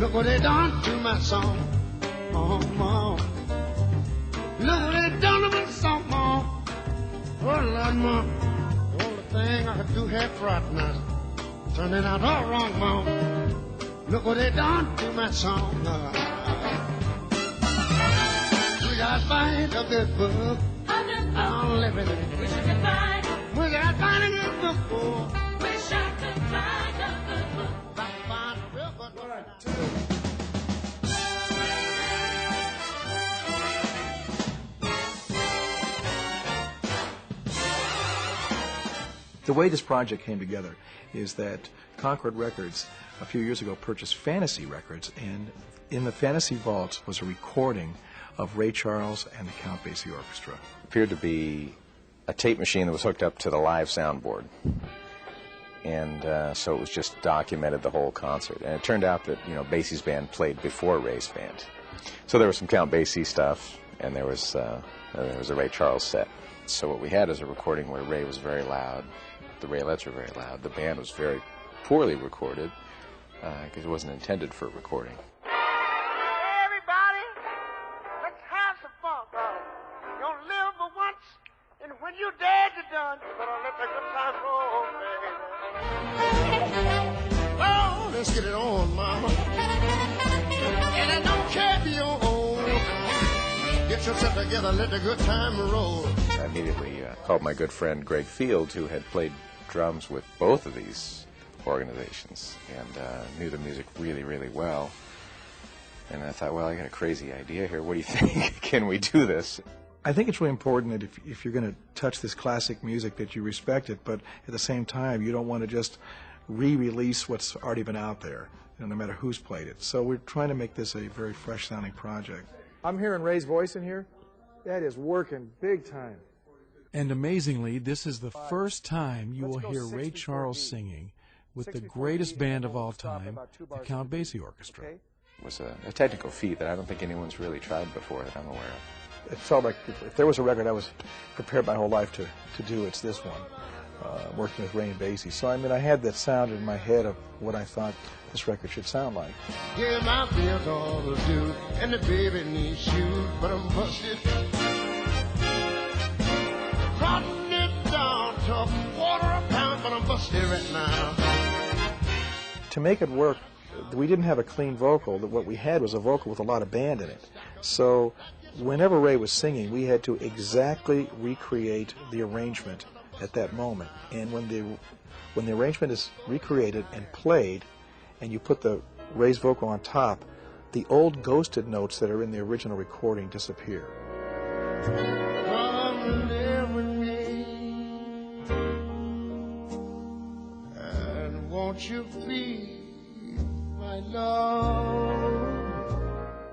Look what they done to my song. Oh, oh. Look what they done to my song. Oh, Lord, Mom. The only thing I could do half right now. Turn it out all wrong, Mom. Look what they done to my song. We got find a good book. I'll live in it. Wish I could find. We got find a good book. Oh. Wish I could find a good book. Find a real good book. The way this project came together is that Concord Records a few years ago purchased Fantasy Records, and in the Fantasy Vaults was a recording of Ray Charles and the Count Basie Orchestra. It appeared to be a tape machine that was hooked up to the live soundboard. And so it was just documented the whole concert. And it turned out that, Basie's band played before Ray's band. So there was some Count Basie stuff, and there was a Ray Charles set. So what we had is a recording where Ray was very loud, the Raelettes were very loud, the band was very poorly recorded because it wasn't intended for recording. Everybody, let's have some fun, brother. You don't live but once, and when you're dead, you're done. You better let the good time roll, baby. Oh, let's get it on, mama. And I don't care if you're old. Get yourself together, let the good time roll. I immediately called my good friend Greg Field, who had played drums with both of these organizations and knew the music really, really well. And I thought, well, I got a crazy idea here. What do you think? Can we do this? I think it's really important that if you're going to touch this classic music that you respect it, but at the same time you don't want to just re-release what's already been out there, no matter who's played it. So we're trying to make this a very fresh-sounding project. I'm hearing Ray's voice in here. That is working big time. And amazingly, this is the first time you will hear Ray Charles singing with the greatest band of all time, the Count Basie Orchestra. It was a technical feat that I don't think anyone's really tried before that I'm aware of. It felt like if there was a record I was prepared my whole life to do, it's this one, working with Ray and Basie. So, I had that sound in my head of what I thought this record should sound like. Yeah, my bills all to do, and the baby needs shoes, but I'm busted. Trotting it down to a quarter a pound, but I'm busted right now. To make it work, we didn't have a clean vocal. What we had was a vocal with a lot of band in it. So whenever Ray was singing, we had to exactly recreate the arrangement at that moment. And when the arrangement is recreated and played, and you put the Ray's vocal on top, the old ghosted notes that are in the original recording disappear. Come live with me, and won't you be my love?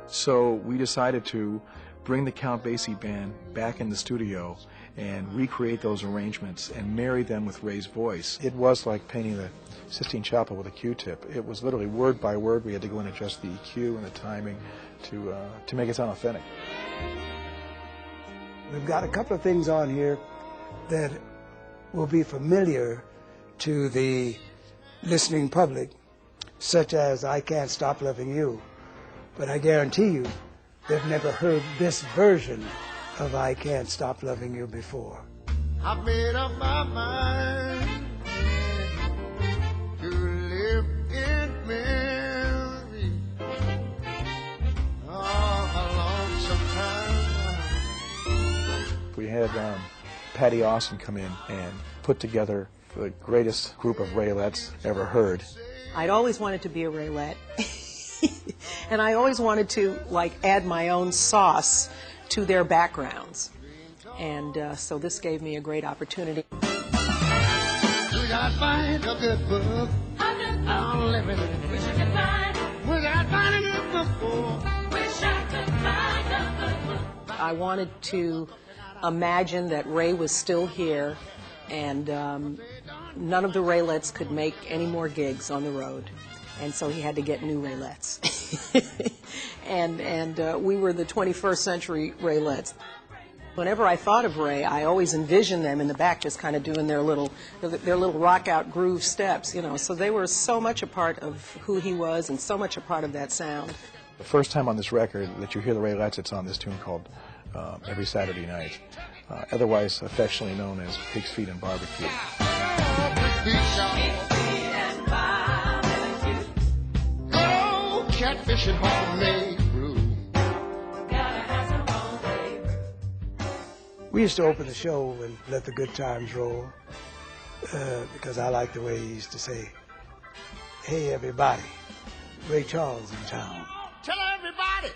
So we decided to bring the Count Basie band back in the studio and recreate those arrangements and marry them with Ray's voice. It was like painting the Sistine Chapel with a Q-tip. It was literally word by word. We had to go and adjust the EQ and the timing to make it sound authentic. We've got a couple of things on here that will be familiar to the listening public, such as I Can't Stop Loving You. But I guarantee you, they've never heard this version of I Can't Stop Loving You before. I've made up my mind to live in memory all along sometime. We had Patty Austin come in and put together the greatest group of Raelettes ever heard. I'd always wanted to be a Raelette. And I always wanted to, add my own sauce to their backgrounds. And so this gave me a great opportunity. We got find a good book. I'll live in it. Wish I could find. We got find a good book. Wish I could find a good book. I wanted to imagine that Ray was still here, and none of the Raelettes could make any more gigs on the road. And so he had to get new Raelettes. and we were the 21st century Raelettes. Whenever I thought of Ray, I always envisioned them in the back just kind of doing their little rock-out groove steps, you know. So they were so much a part of who he was and so much a part of that sound. The first time on this record that you hear the Raelettes, it's on this tune called Every Saturday Night, otherwise affectionately known as Pig's Feet and Barbecue. Catfish and homemade brew. We used to open the show and let the good times roll because I like the way he used to say, "Hey everybody, Ray Charles in town." Tell everybody,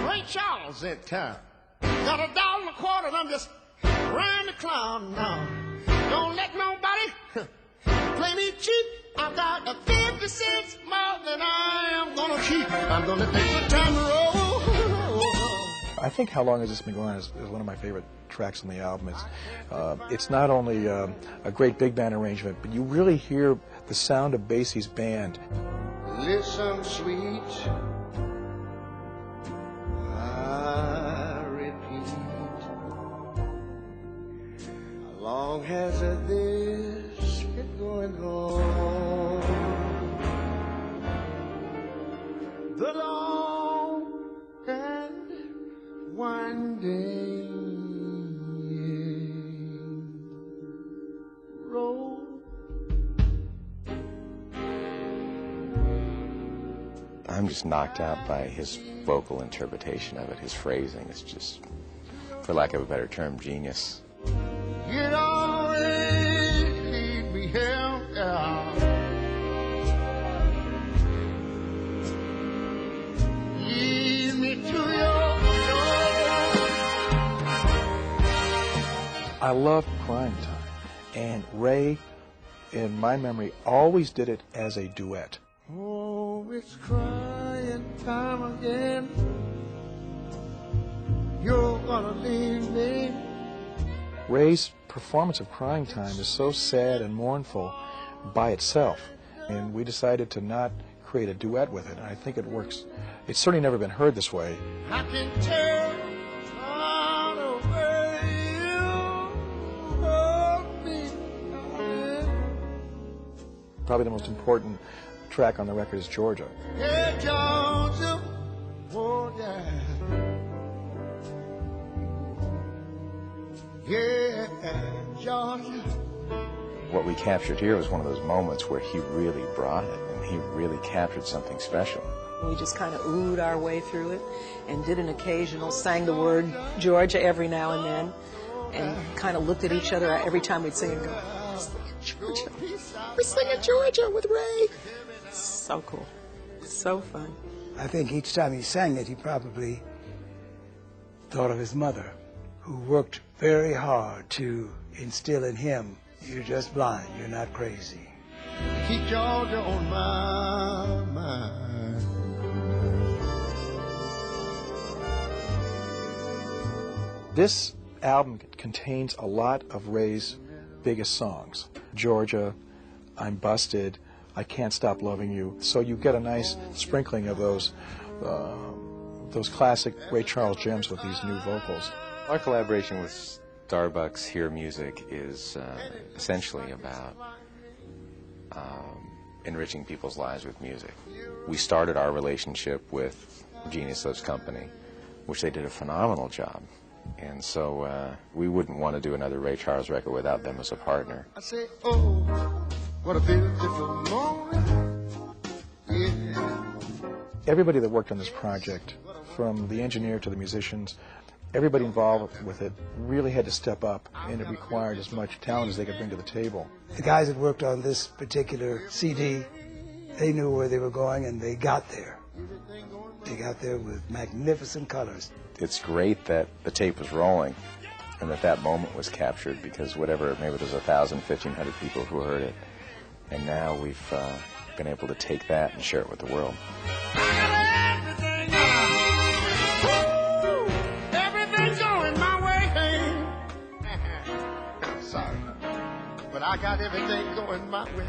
Ray Charles in town. Got $1.25 and I'm just around the clown now. Don't let nobody play me cheap. I've got 50 cents more than I am gonna keep. I'm gonna take the time to roll. I think How Long Has This Been Going On is one of my favorite tracks on the album. It's not only a great big band arrangement, but you really hear the sound of Basie's band. Listen, sweet, I repeat, how long has this been going on? The long and winding road. I'm just knocked out by his vocal interpretation of it, his phrasing. It's just, for lack of a better term, genius. You'd always lead me here. Lead me to your I love Crying Time, and Ray, in my memory, always did it as a duet. Oh, it's crying time again. You're gonna leave me. Ray's performance of Crying Time is so sad and mournful by itself, and we decided to not create a duet with it. I think it works. It's certainly never been heard this way. I can tell all the way you love me. Probably the most important track on the record is Georgia. Yeah, Georgia. Oh, yeah. Yeah, Georgia. What we captured here was one of those moments where he really brought it, and he really captured something special. We just kind of oohed our way through it and did an occasional, sang the word Georgia every now and then, and kind of looked at each other every time we'd sing and go, "We're singing Georgia. We're singing Georgia with Ray." So cool. So fun. I think each time he sang it, he probably thought of his mother, who worked very hard to instill in him, "You're just blind, you're not crazy." Keep Georgia on my mind. This album contains a lot of Ray's biggest songs. Georgia, I'm Busted, I Can't Stop Loving You. So you get a nice sprinkling of those classic Ray Charles gems with these new vocals. Our collaboration with Starbucks Hear Music is essentially about enriching people's lives with music. We started our relationship with Genius Loves Company, which they did a phenomenal job. And so we wouldn't want to do another Ray Charles record without them as a partner. I say, oh, what a beautiful morning. Yeah. Everybody that worked on this project, from the engineer to the musicians, everybody involved with it really had to step up, and it required as much talent as they could bring to the table. The guys that worked on this particular CD, they knew where they were going, and they got there. They got there with magnificent colors. It's great that the tape was rolling and that moment was captured, because whatever, maybe there's 1,000, 1,500 people who heard it, and now we've been able to take that and share it with the world. Everything's going my way. Sorry, but I got everything going my way.